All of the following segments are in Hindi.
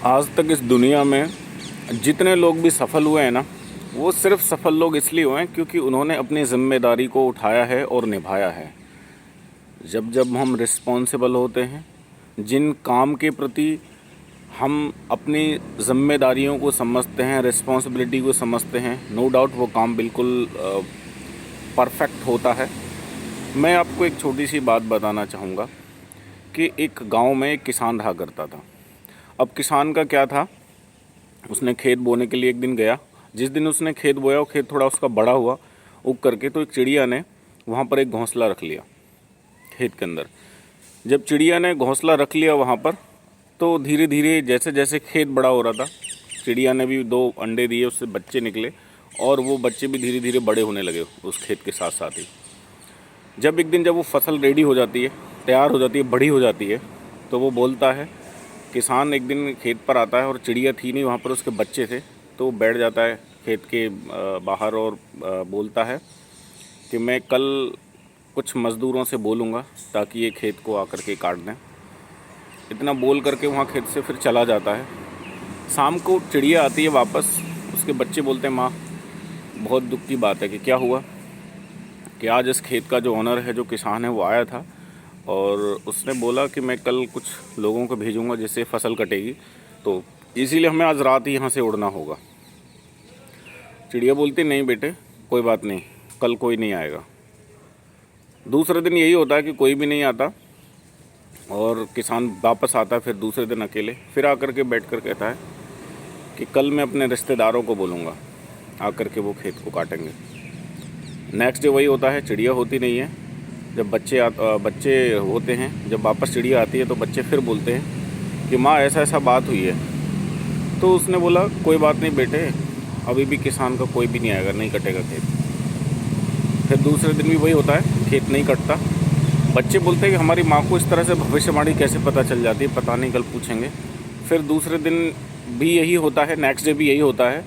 आज तक इस दुनिया में जितने लोग भी सफल हुए हैं ना, वो सिर्फ सफल लोग इसलिए हुए हैं क्योंकि उन्होंने अपनी ज़िम्मेदारी को उठाया है और निभाया है। जब जब हम रिस्पॉन्सिबल होते हैं, जिन काम के प्रति हम अपनी ज़िम्मेदारियों को समझते हैं, रिस्पॉन्सिबिलिटी को समझते हैं, नो डाउट वो काम बिल्कुल परफेक्ट होता है। मैं आपको एक छोटी सी बात बताना चाहूँगा कि एक गांव में एक किसान रहा करता था। अब किसान का क्या था, उसने खेत बोने के लिए एक दिन गया। जिस दिन उसने खेत बोया, वो खेत थोड़ा उसका बड़ा हुआ उग करके, तो एक चिड़िया ने वहाँ पर एक घोंसला रख लिया खेत के अंदर। जब चिड़िया ने घोंसला रख लिया वहाँ पर, तो धीरे धीरे जैसे जैसे खेत बड़ा हो रहा था, चिड़िया ने भी 2 अंडे दिए, उससे बच्चे निकले और वो बच्चे भी धीरे धीरे बड़े होने लगे उस खेत के साथ साथ ही। जब एक दिन जब वो फसल रेडी हो जाती है, तैयार हो जाती है, बड़ी हो जाती है, तो वो बोलता है, किसान एक दिन खेत पर आता है और चिड़िया थी नहीं वहाँ पर, उसके बच्चे थे। तो वो बैठ जाता है खेत के बाहर और बोलता है कि मैं कल कुछ मज़दूरों से बोलूँगा ताकि ये खेत को आकर के काट दें। इतना बोल करके वहाँ खेत से फिर चला जाता है। शाम को चिड़िया आती है वापस, उसके बच्चे बोलते हैं, माँ बहुत दुख की बात है कि क्या हुआ कि आज इस खेत का जो ओनर है, जो किसान है, वो आया था और उसने बोला कि मैं कल कुछ लोगों को भेजूंगा जिससे फसल कटेगी, तो इसीलिए हमें आज रात ही यहाँ से उड़ना होगा। चिड़िया बोलती, नहीं बेटे कोई बात नहीं, कल कोई नहीं आएगा। दूसरे दिन यही होता है कि कोई भी नहीं आता और किसान वापस आता है फिर दूसरे दिन अकेले, फिर आकर के बैठ कर कहता है कि कल मैं अपने रिश्तेदारों को बोलूँगा, आकर के वो खेत को काटेंगे। नेक्स्ट डे वही होता है, चिड़िया होती नहीं है। जब बच्चे होते हैं, जब वापस चिड़िया आती है तो बच्चे फिर बोलते हैं कि माँ ऐसा ऐसा बात हुई है। तो उसने बोला, कोई बात नहीं बेटे, अभी भी किसान का कोई भी नहीं आएगा, नहीं कटेगा खेत। फिर दूसरे दिन भी वही होता है, खेत नहीं कटता। बच्चे बोलते हैं कि हमारी माँ को इस तरह से भविष्यवाणी कैसे पता चल जाती है, पता नहीं, कल पूछेंगे। फिर दूसरे दिन भी यही होता है, नेक्स्ट डे भी यही होता है।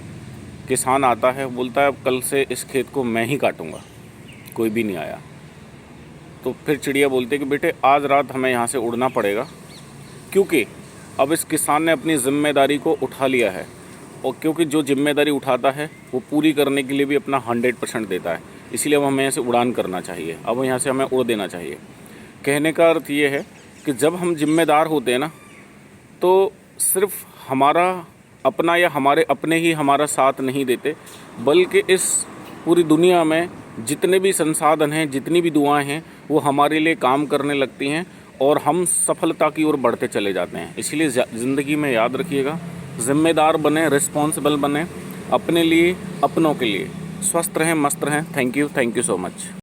किसान आता है, बोलता है अब कल से इस खेत को मैं ही काटूँगा, कोई भी नहीं आया। तो फिर चिड़िया बोलती है कि बेटे आज रात हमें यहाँ से उड़ना पड़ेगा, क्योंकि अब इस किसान ने अपनी ज़िम्मेदारी को उठा लिया है, और क्योंकि जो जिम्मेदारी उठाता है वो पूरी करने के लिए भी अपना 100% देता है। इसलिए अब हमें यहाँ से उड़ान करना चाहिए, अब यहाँ से हमें उड़ देना चाहिए। कहने का अर्थ ये है कि जब हम जिम्मेदार होते हैं ना, तो सिर्फ हमारा अपना या हमारे अपने ही हमारा साथ नहीं देते, बल्कि इस पूरी दुनिया में जितने भी संसाधन हैं, जितनी भी दुआएं हैं, वो हमारे लिए काम करने लगती हैं और हम सफलता की ओर बढ़ते चले जाते हैं। इसलिए ज़िंदगी में याद रखिएगा, ज़िम्मेदार बने, रिस्पॉन्सिबल बने, अपने लिए, अपनों के लिए। स्वस्थ रहें, मस्त रहें। Thank you so much.